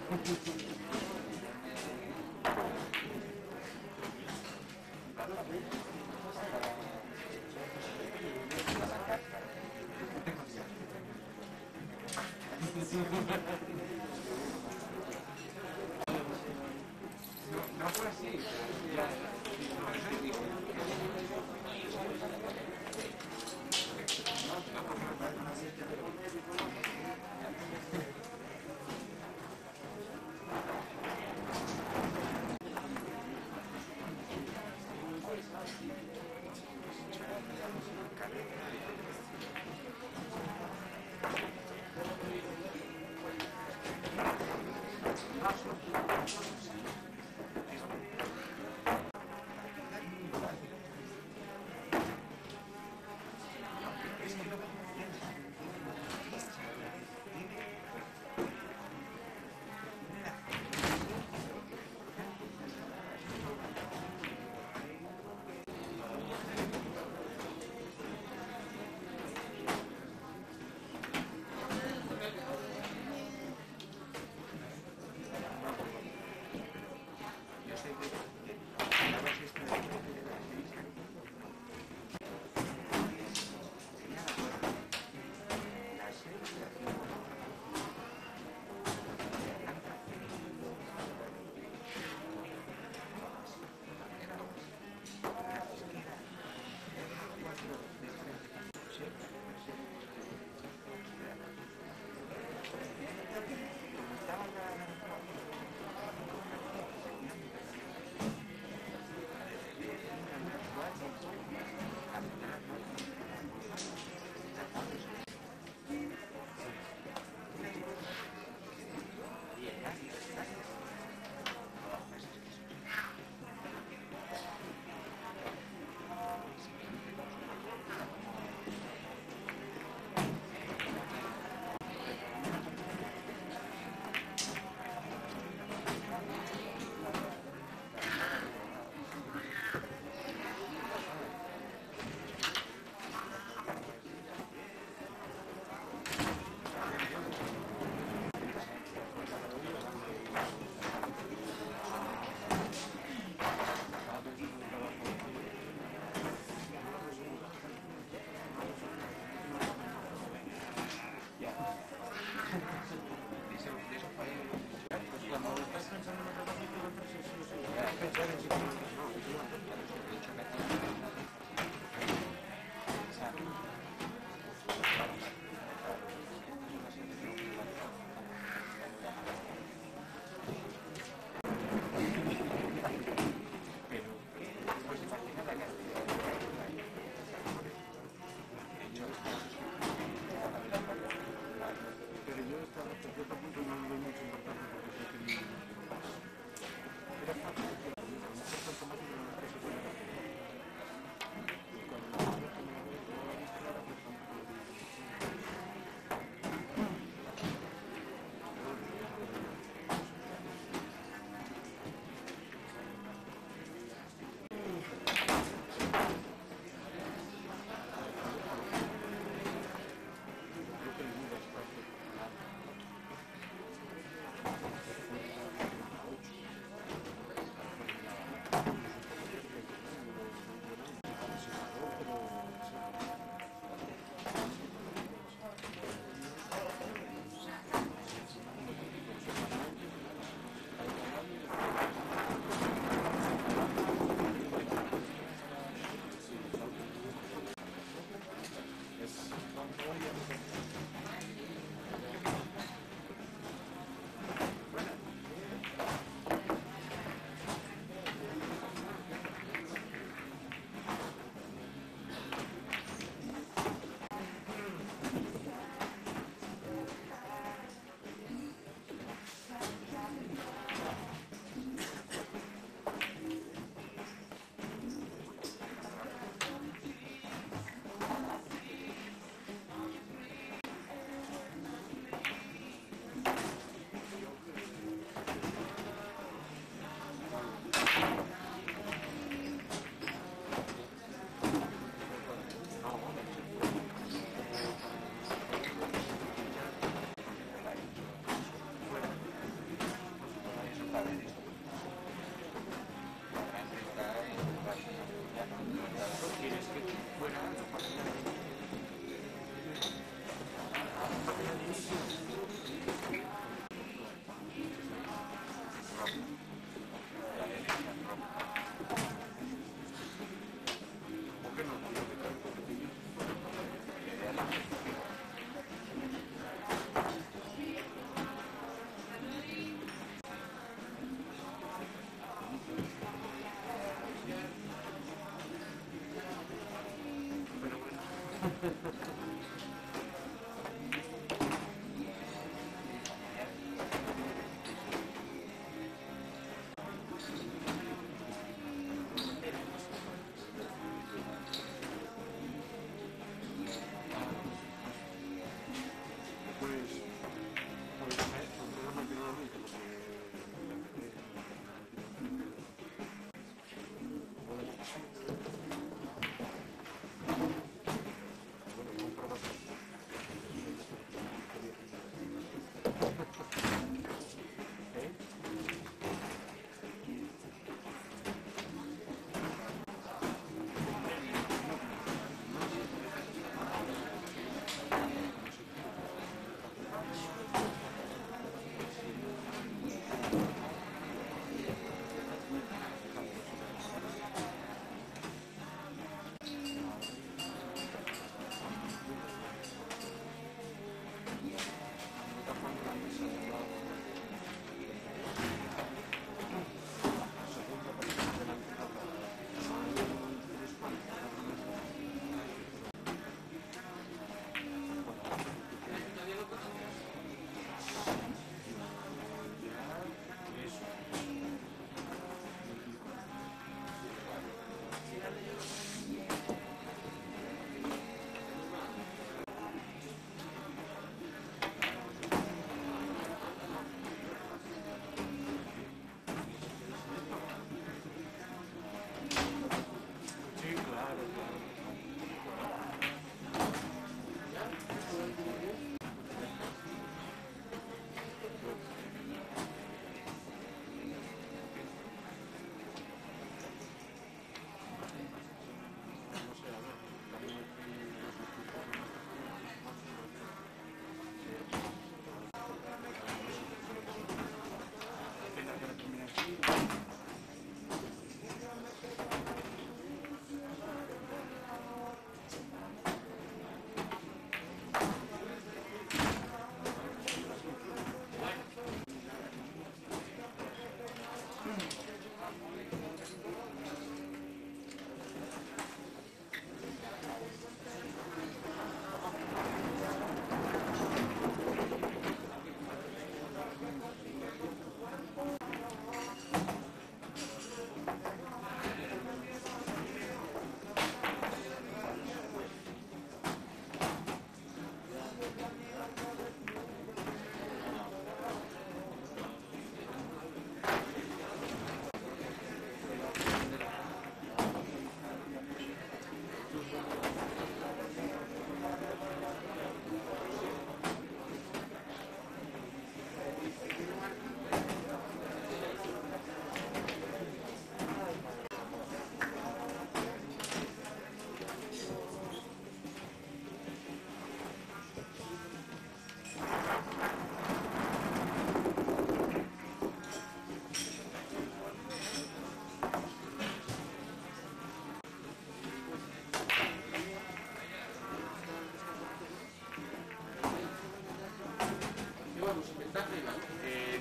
No fue así.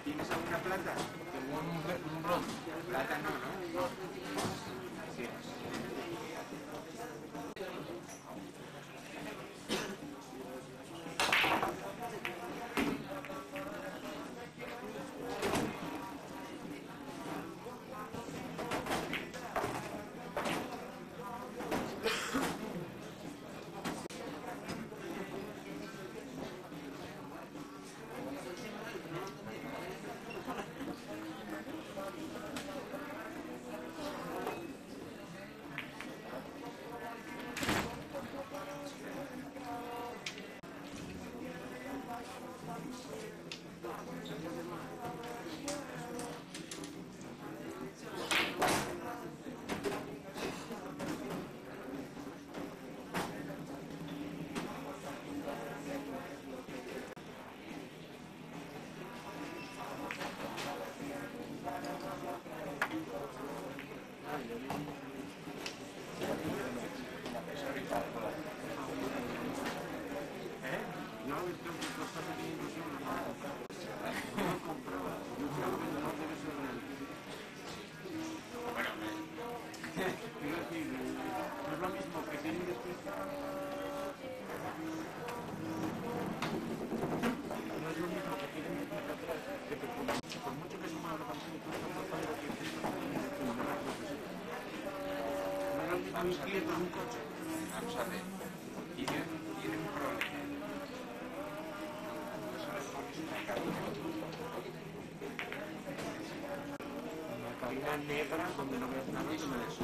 ¿Tienes alguna planta? Un bronce. Plata no, ¿no? Sí. por mucho que se mueva la pantalla, tú estás notando que esto está como de más profesional. No es lo mismo un quieto en un coche. Vamos a ver. Tiene un problema. No se le pones una cabina. Una cabina negra donde no ves nada. Eso es.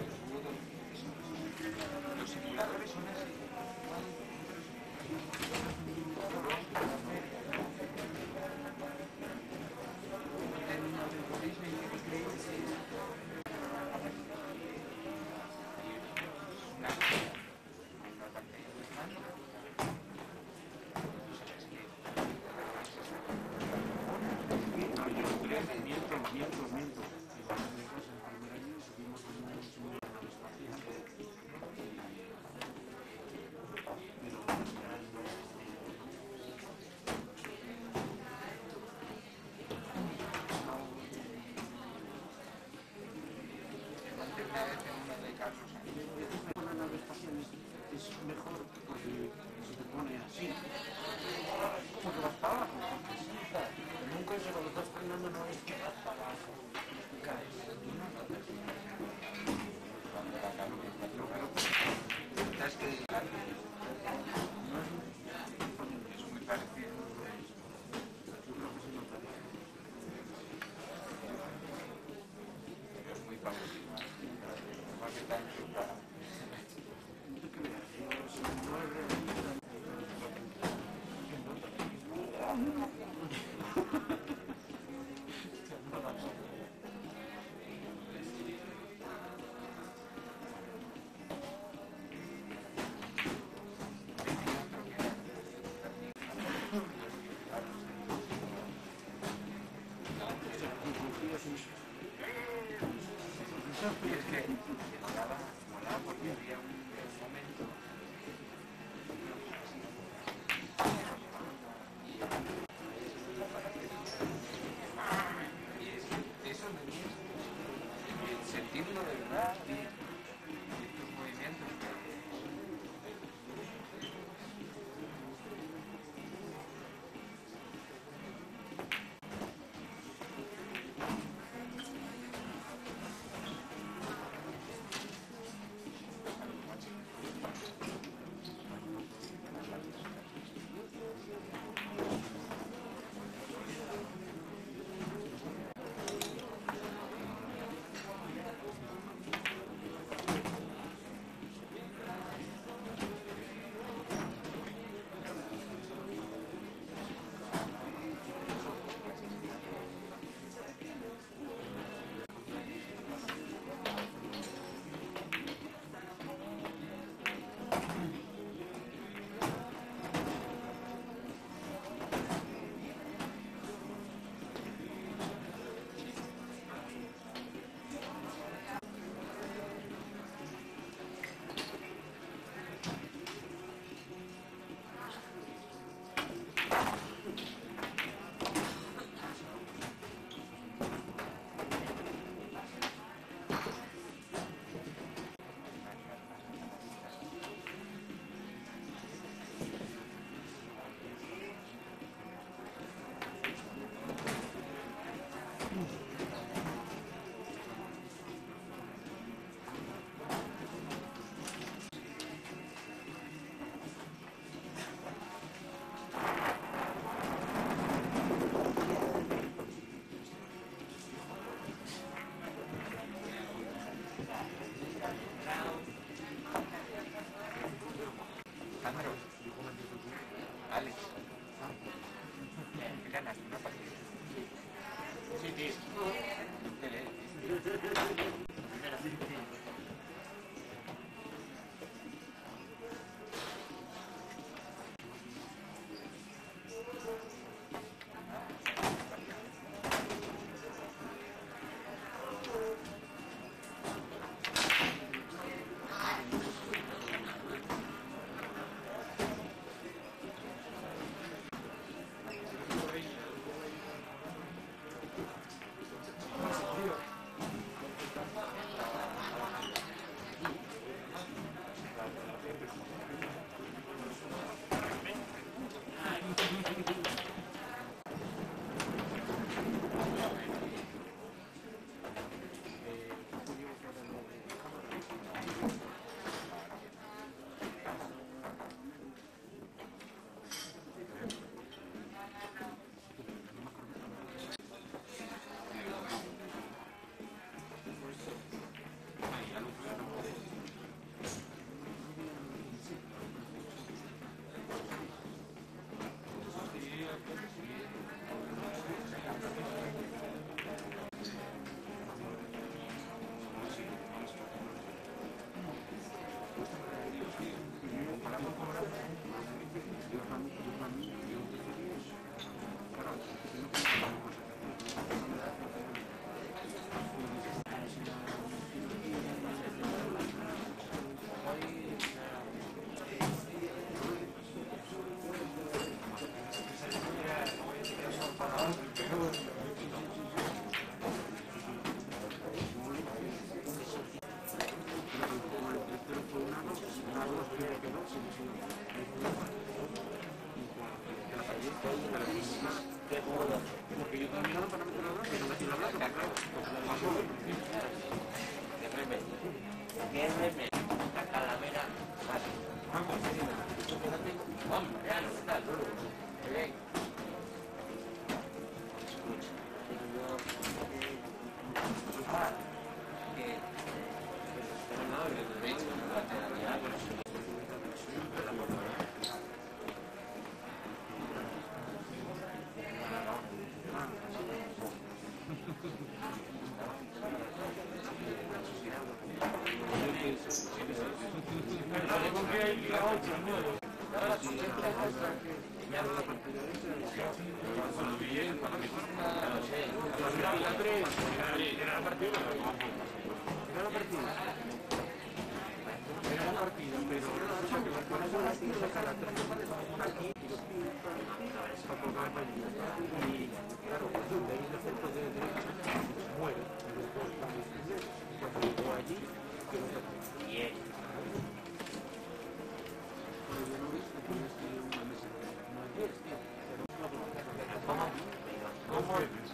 Los simuladores son así. Miento. En primer año seguimos con un simulador espacial. Pero ya no una nave espacial es mejor porque se te pone así. Porque vas para abajo. Nunca se cuando estás frenando no es que vas para abajo. Caes. ¿Sabes qué? Es muy parecido. Pero es muy parecido. Igual que está en su cara. No te creas, no es realista. Y es que molaba porque había un momento y es que eso sentirlo de verdad y estos movimientos que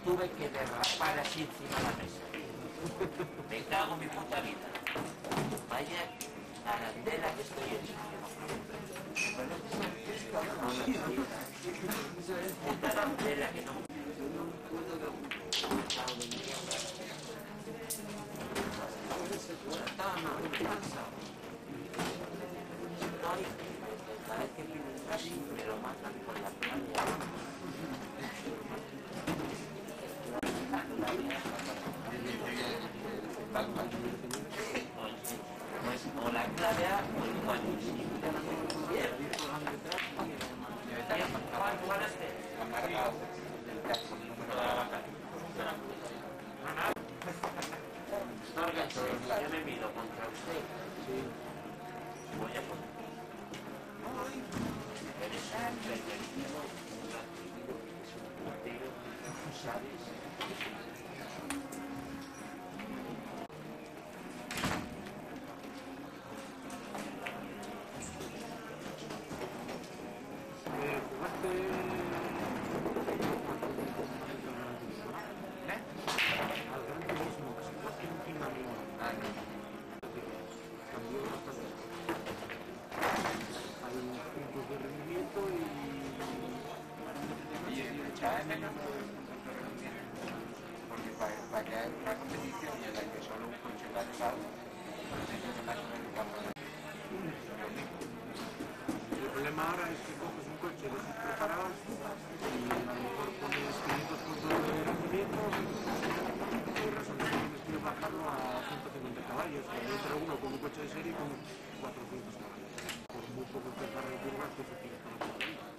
Tuve que derrapar así encima de la mesa. Me cago en mi puta vida. Vaya arandela que estoy hecho. Puta arandela que no. Ay, cada vez que piden así me lo matan por la playa. Pues o la clave A o el coño. ¿Cuál es este? Yo me mido contra usted. Voy a poner. Eres un pervertido, un latino, un ateo, ¿sabes? Porque para que haya una competición y en la que solo un coche va de lado, El problema ahora es que coges un coche de esos preparados y a lo mejor pones 500 puntos de rendimiento y resulta que tienes que bajarlo a 150 caballos. Y entra uno con un coche de serie con 400 caballos. Por muy poco que cargue curvas, que se tiene para la batería.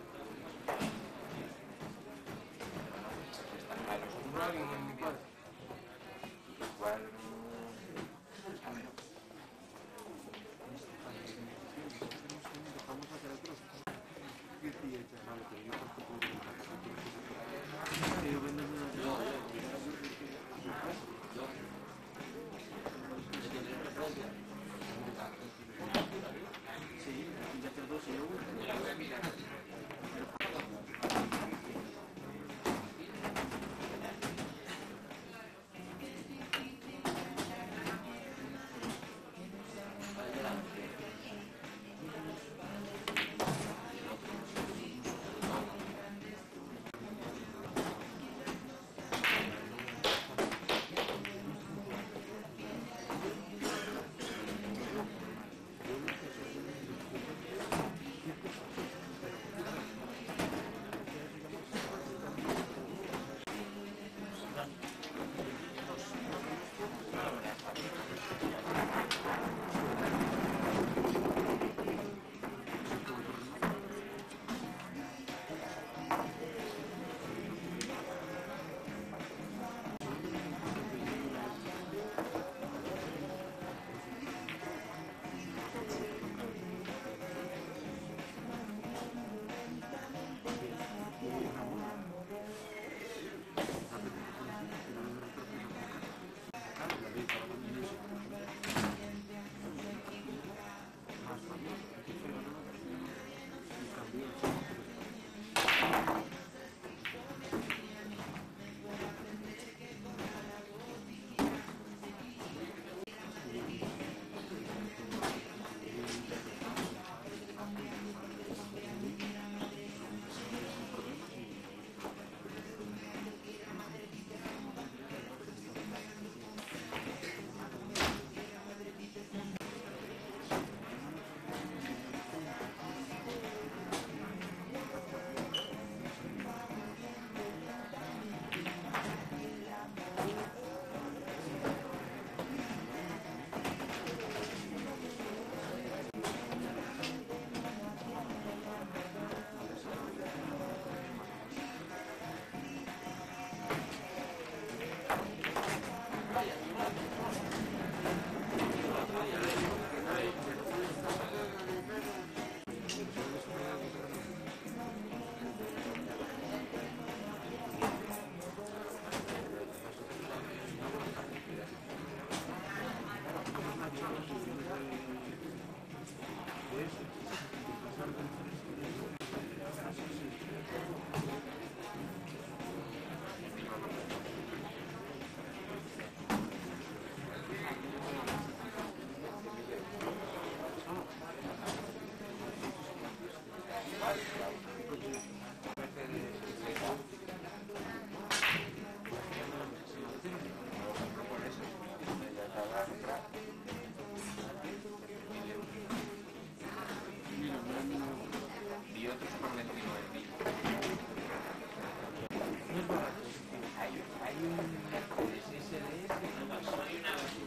hay un Mercedes SLS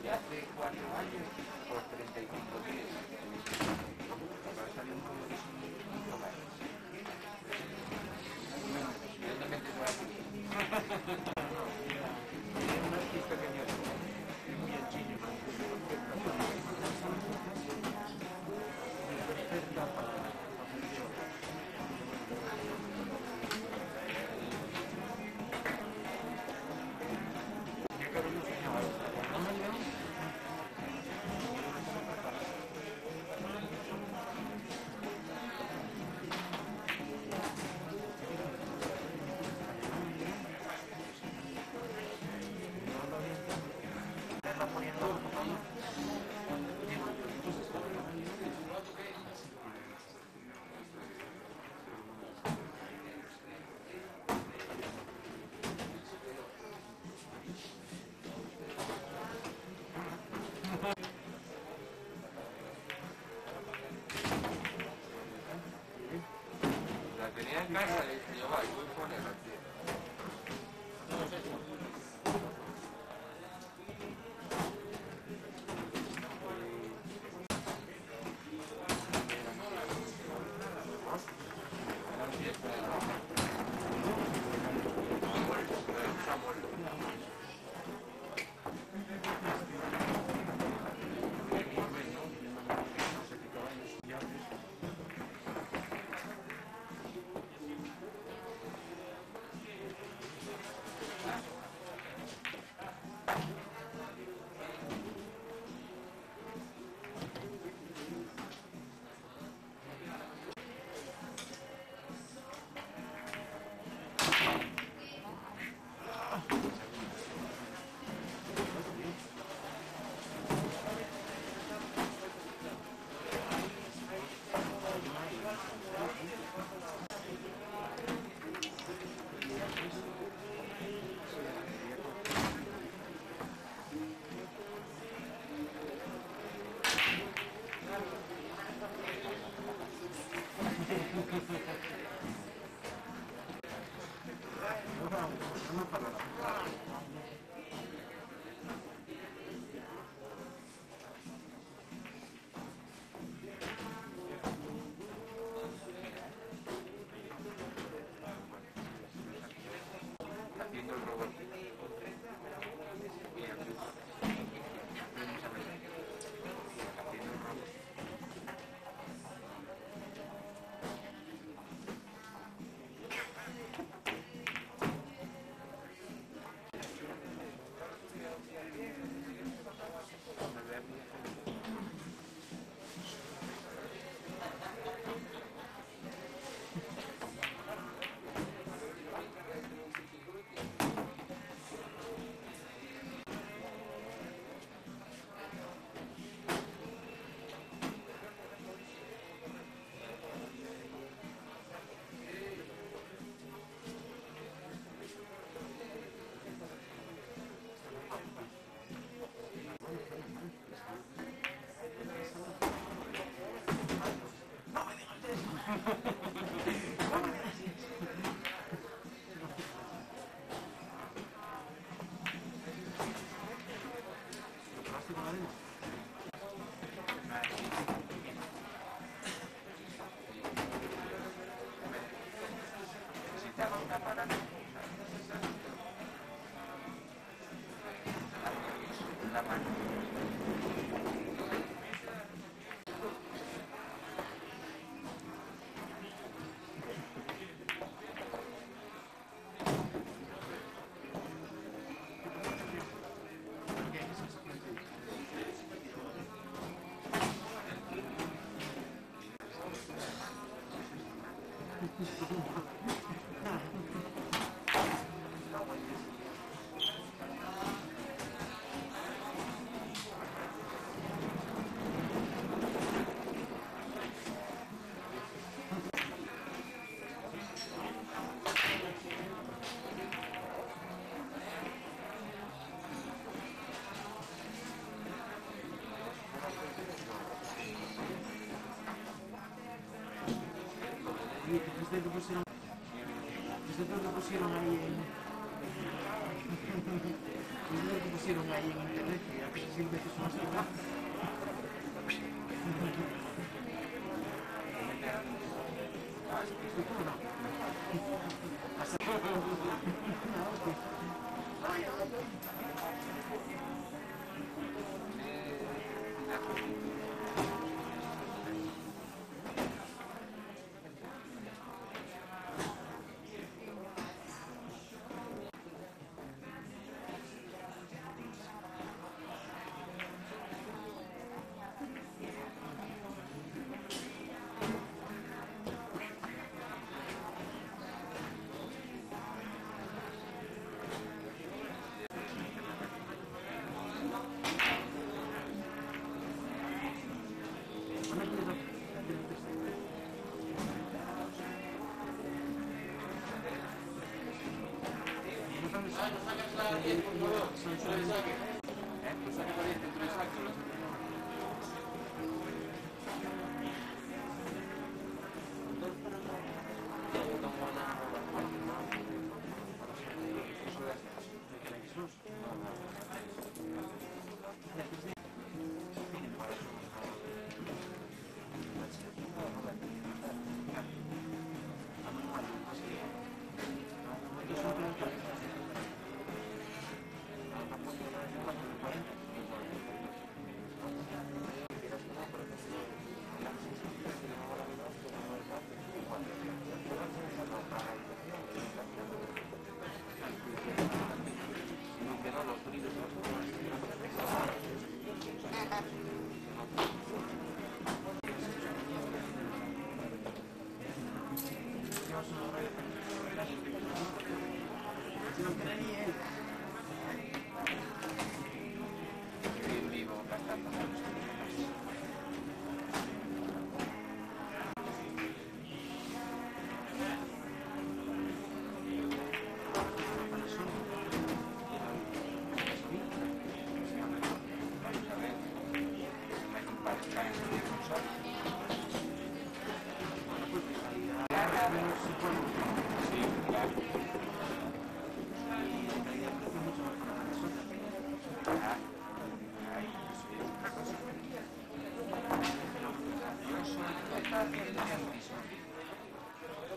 de hace 4 años por 35.000. Va a salir un poco de eso. ¿Dónde metes la aquí? Un artista pequeño. Muy anchillo, perfecta para hacer show. Qué cariño se llama. La tenía en casa, le dije yo, va, y voy a ponerla, tío. Haciendo el robot. Y aquí. Haciendo el robot. Necesitaba una parada. La mano. Oye, ¿qué es lo que pusieron ahí en... pusieron ahí en internet que a veces 100 veces más que nada.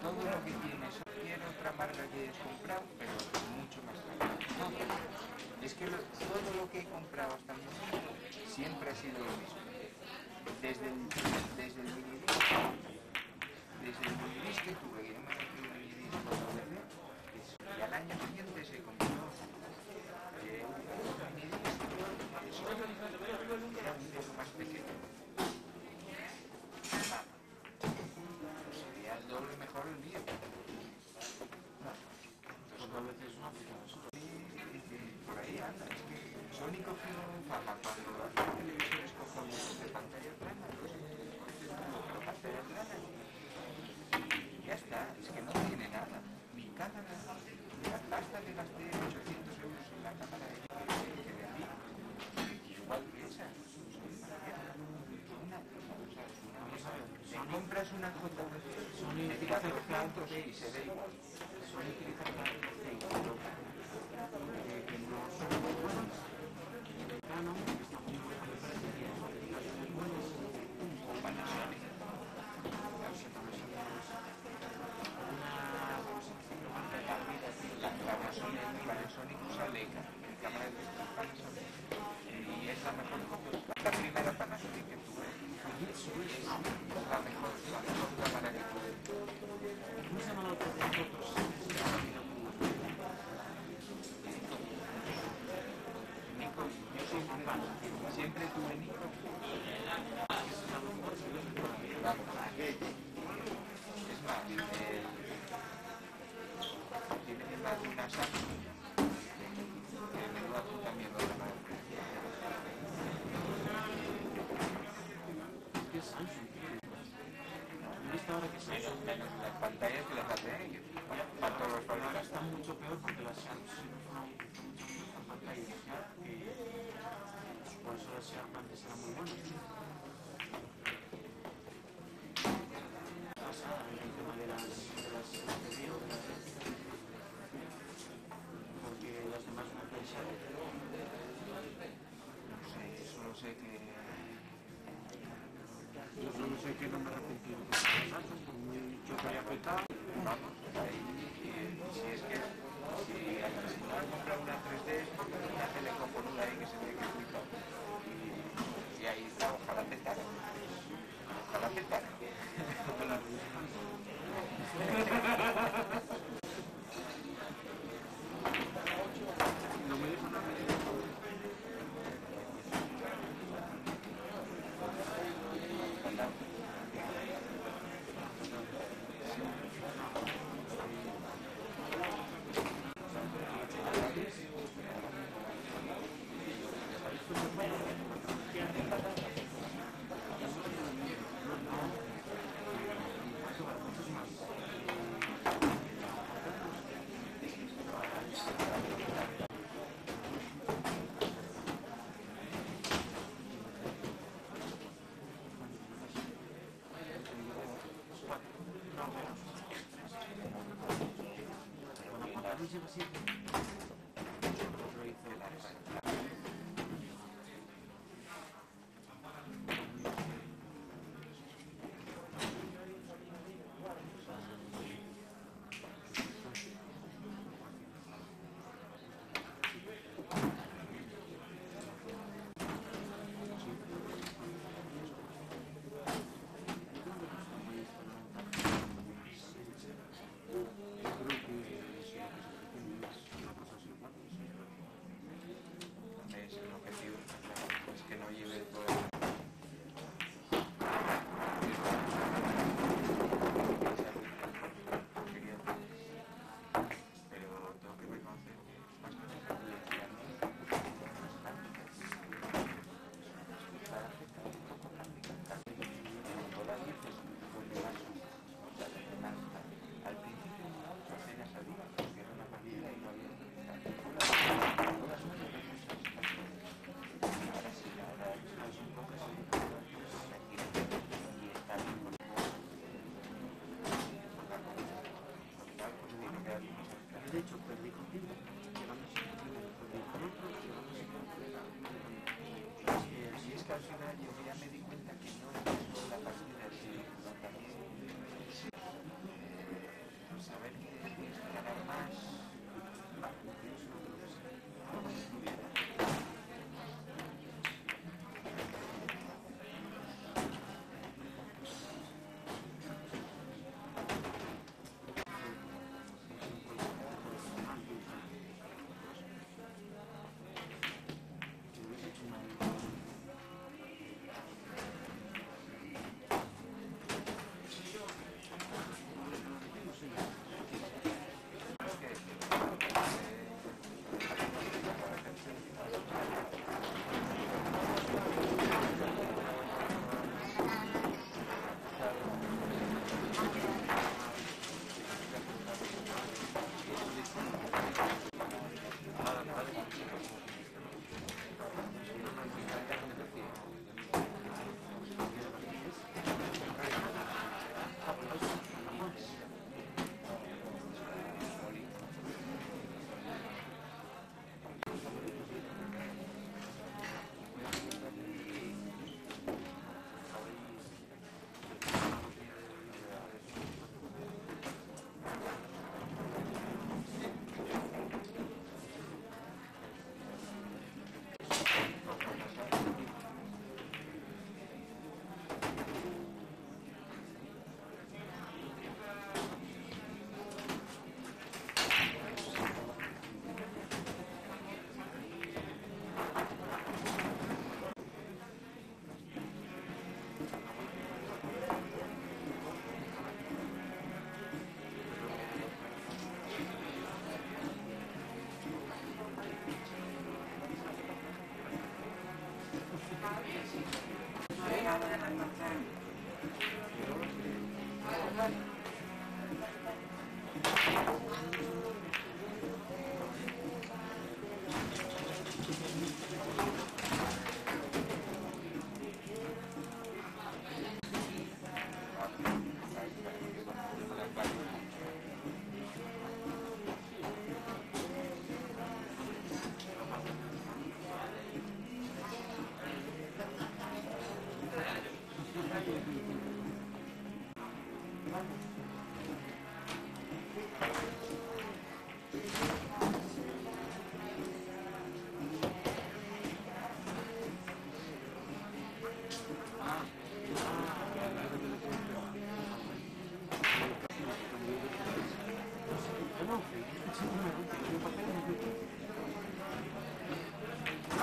Todo lo que tienes, cualquier otra marca que hayas comprado, pero mucho más caro. Es que todo lo que he comprado hasta el momento siempre ha sido lo mismo. Desde el minidisc que tuve, que yo me compré un minidisc con DVD, y al año siguiente se compró un minidisc, era un poco más pequeño. Sería el doble mejor el mío. Por ahí anda, es que Sony cogió fama cuando hacía televisores cojones de pantalla plana, pues pantalla plana y ya está, es que no tiene nada. Mi cámara, la pasta que gasté 800 euros en la cámara que vendí, igual que esa, te compras una JVC, de 4 platos y se ve igual. Panasonic usa Leica, mi cámara de Panasonic, y es la mejor foto. La primera Panasonic que tuve, es la mejor cámara que tuve. ¿Cómo se llama la otra de fotos? Nikon, yo siempre tuve Nikon. Es más, tiene más una Samsung que me da puta mierda la madre. ¿Qué es Samsung? ¿He visto ahora que Samsung Las pantallas que las hace ellos, para todos los fabricantes. está mucho peor porque las Samsung la pantalla inicial que por eso las Sharp antes eran muy buenas. Pasa el tema de las review, porque las demás no pensan. Yo solo sé que no me arrepentí de los pasos, por muy yo que haya petado. Vamos, ahí, si es que, si no has comprado una 3D, porque una tele cojonuda ahí que se ve que es muy top. Y ahí está, ojalá petara. Ojalá petara. No me dijo nada. Es el objetivo, claro, es que no lleve todo. Pero tengo que reconocer que las cosas que me decían las prácticas. Escuchar cuando las dices, pues le das al principio apenas sabía, porque era una partida y no había todas son ahora sí, ahora es un poco así, y está bien con De hecho, perdí contigo. Llegamos a perdí con otro, llegamos a si es que al final yo ya me di cuenta que no es la partida, sino también saber que tienes que ganar más.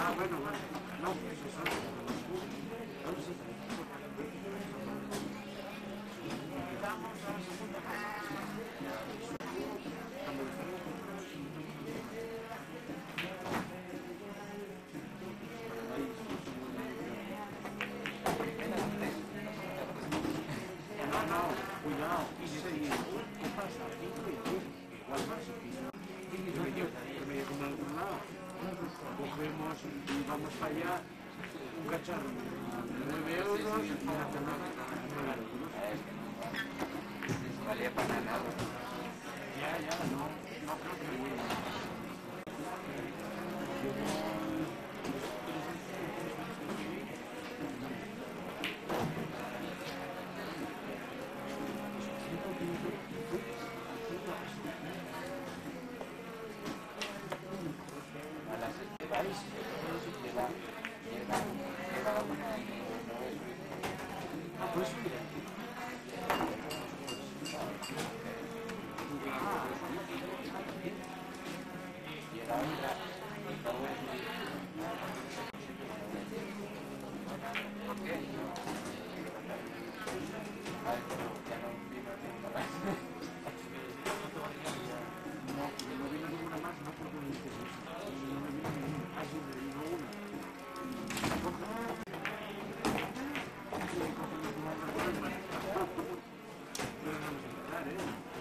Ah, bueno, bueno. No, pues eso es. Entonces, vamos a la segunda fase. No, no, cuidado. Y seguir. ¿Qué pasa? 5 y 10. Igual más. Y me llevo a algún lado. Cogemos y vamos para allá. Un cacharro de 9 euros y una tonada de 9 euros. No valía para nada. Ya, no creo que me A las 7 vais, llega una y no es. Ah, pues mira. Llega otra y luego ¿por qué? Ay, pero ya no vino ninguna más. No, no vino ninguna más, no porque no dices eso. No me vino ninguna. Ah, sí, me vino una. Pero no me hablar, ¿eh?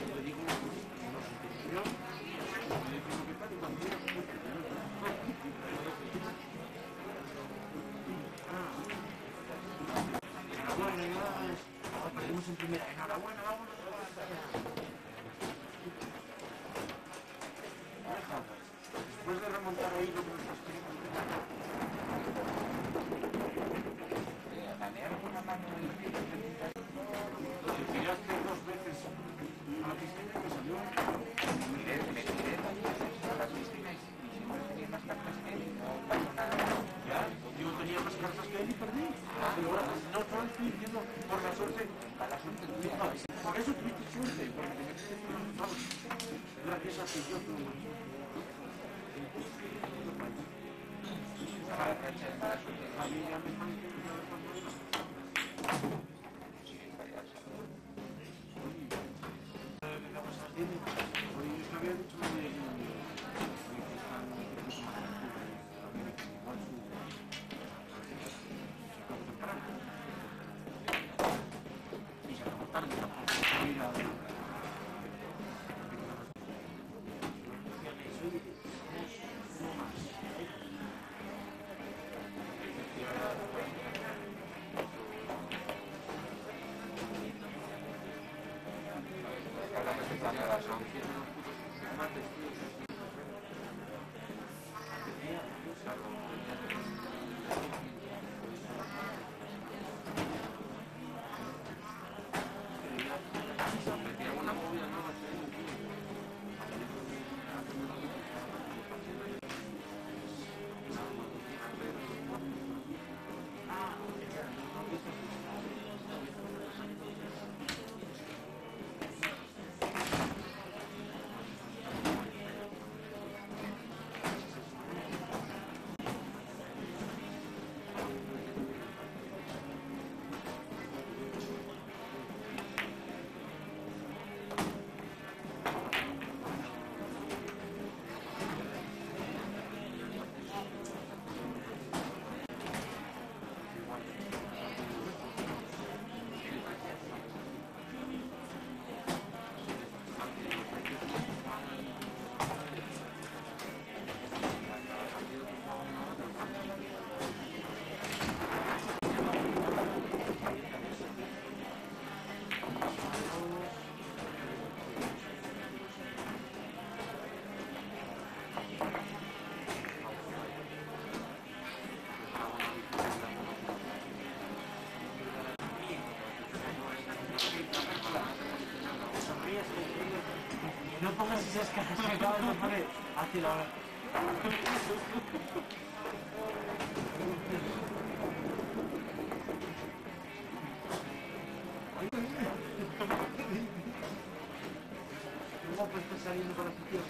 Yo le digo, no sé qué yo. Le digo que tal y cuando quiera, pues, enhorabuena, ya perdimos en primera. Enhorabuena, vamos. Después de remontar ahí lo que nos escribimos. ¿Gané alguna mano en el tiro? Te tiraste 2 veces a la piscina y me salió. Me tiré 2 veces a la piscina y siempre tenía más cartas que él y no pasó nada. Ya, yo tenía más cartas que él y perdí. Pero ahora, no estoy diciendo por la suerte. A la suerte tuya. Por eso tuviste suerte, porque te metiste en un vamos. Gracias a ti, yo no. Mala racha de mala suerte. A mí ya me mantiene. Sí, payaso. Hoy os había dicho de que están un poco más igual su acabó temprano y se acabó tarde tampoco. Mira, Hablamos de cuando las 11. no pongas esas caras que acabas de poner hacia la hora. ¿Cómo puedes estar saliendo con la afición?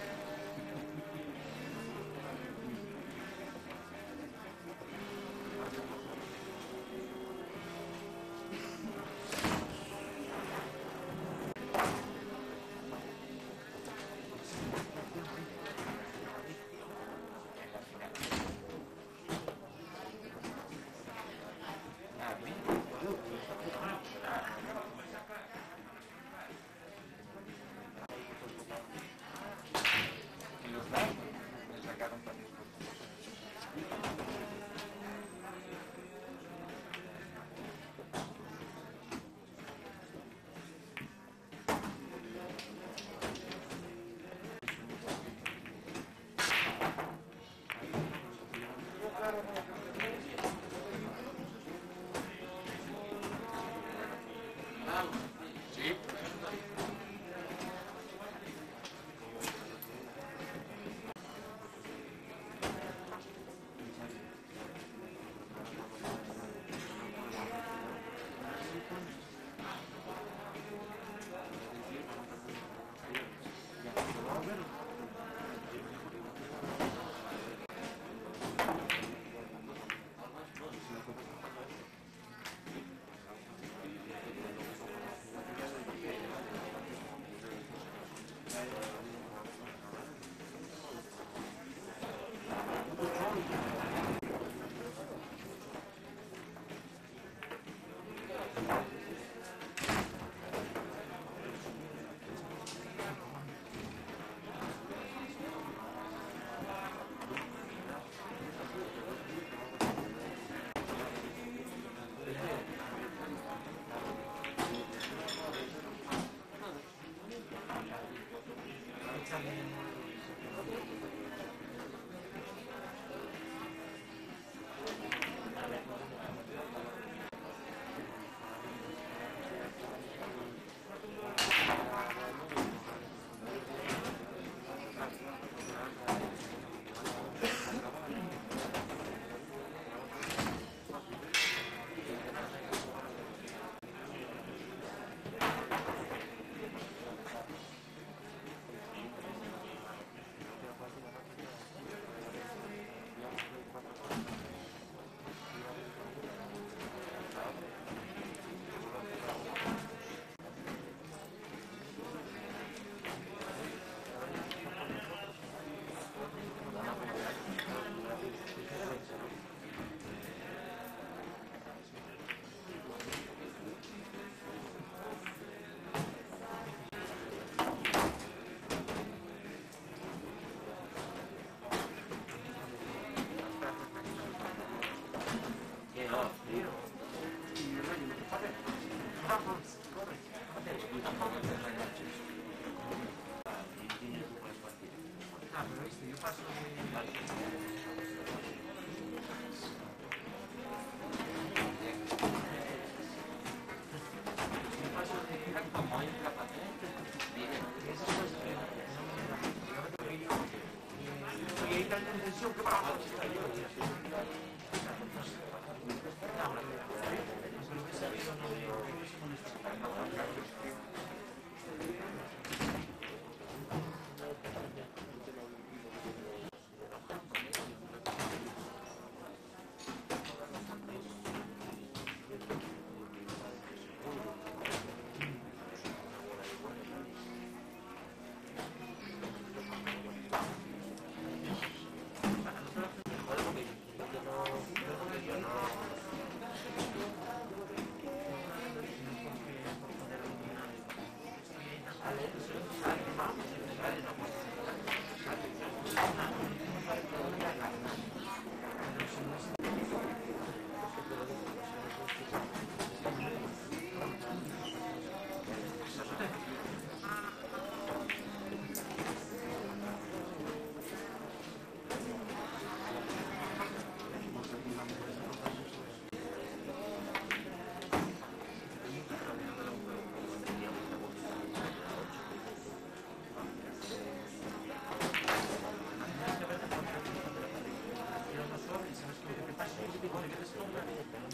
¿sabes qué? Lo que pasa es que cuando quieres comprar, claro,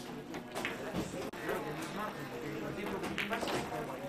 tienes margen, porque el tiempo que te pasa es como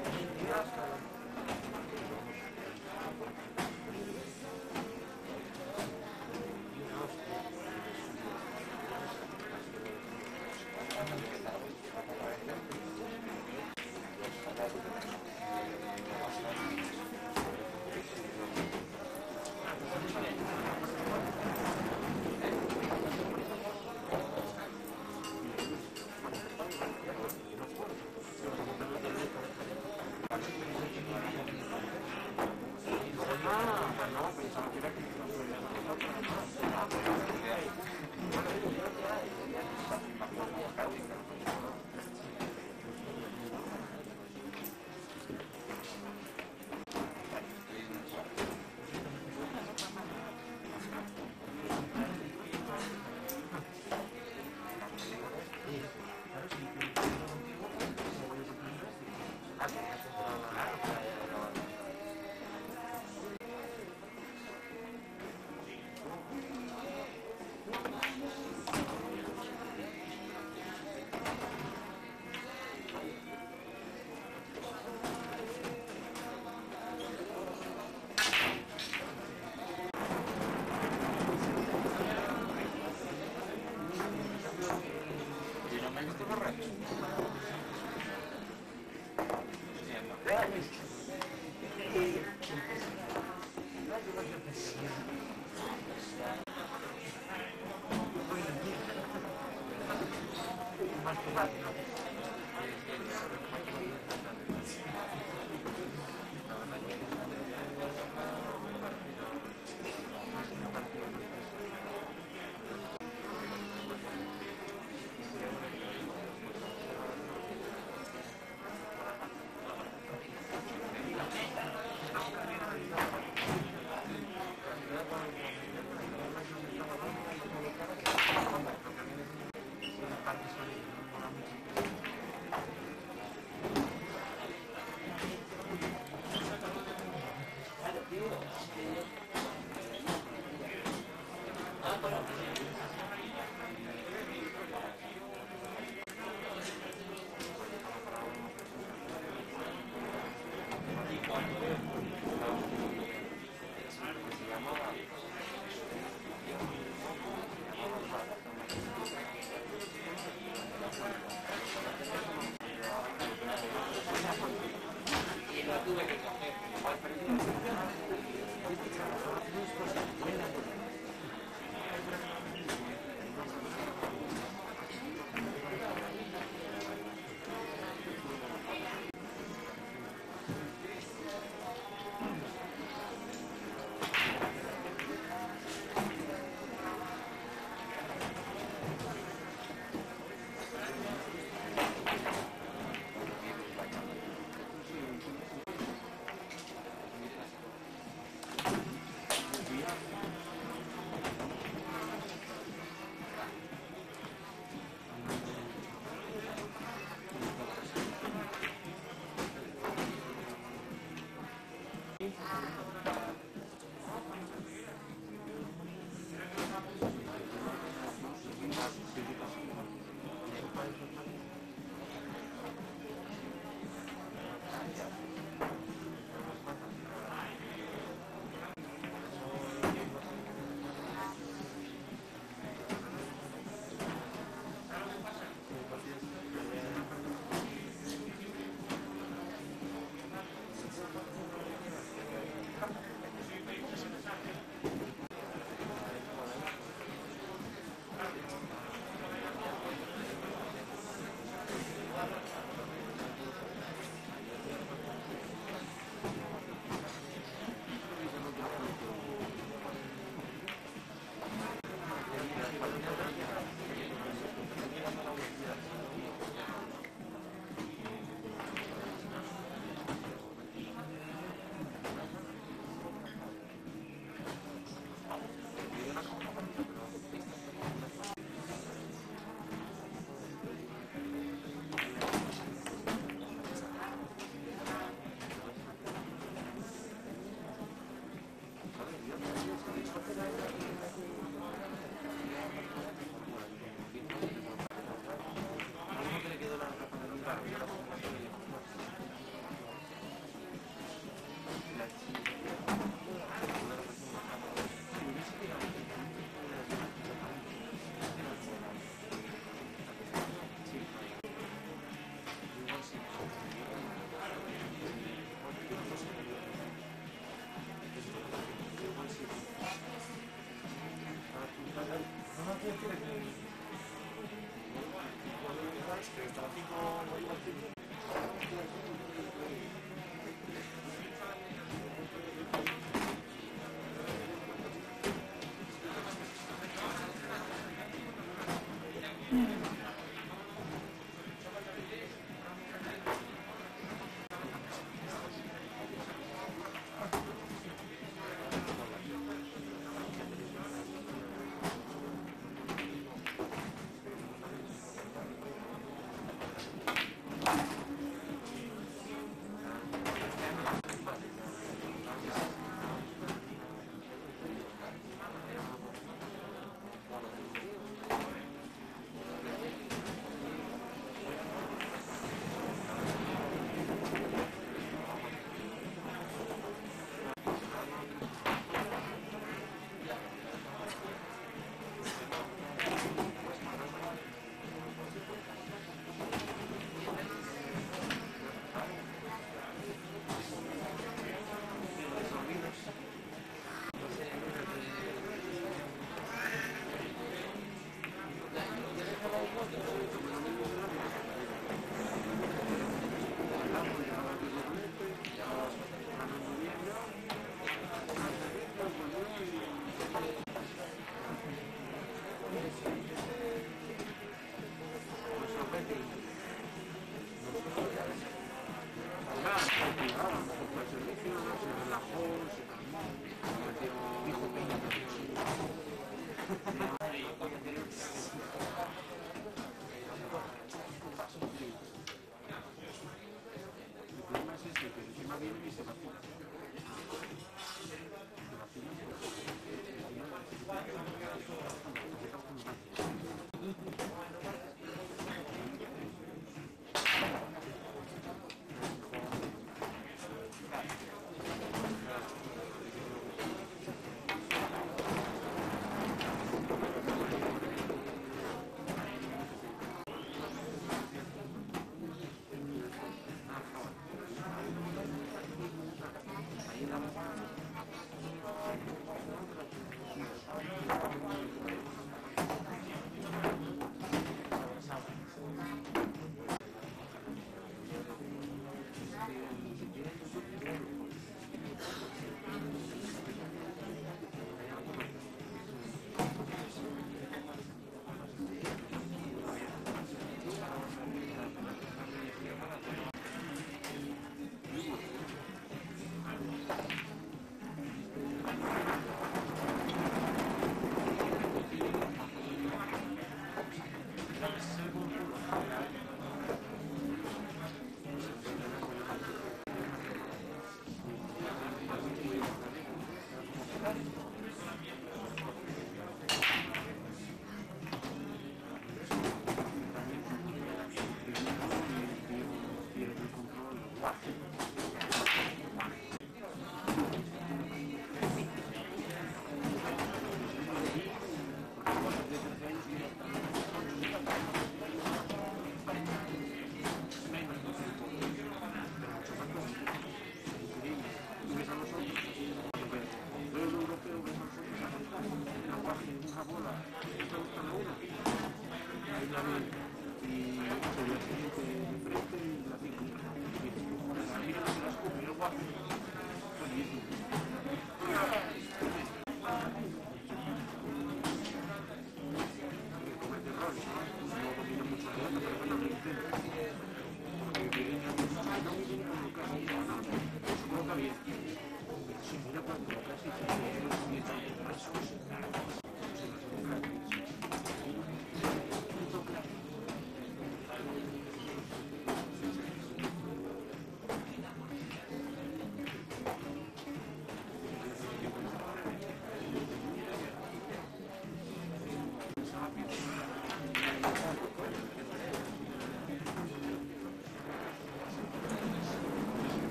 No, no, no, no, no, no, no, no, no, no, no,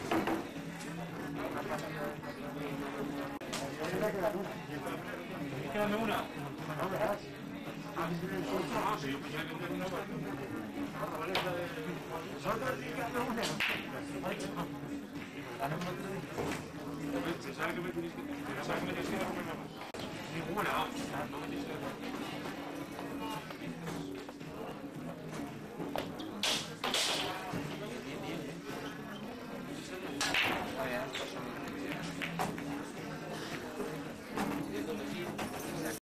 no, no, Nosotros sí que hacemos una. A nosotros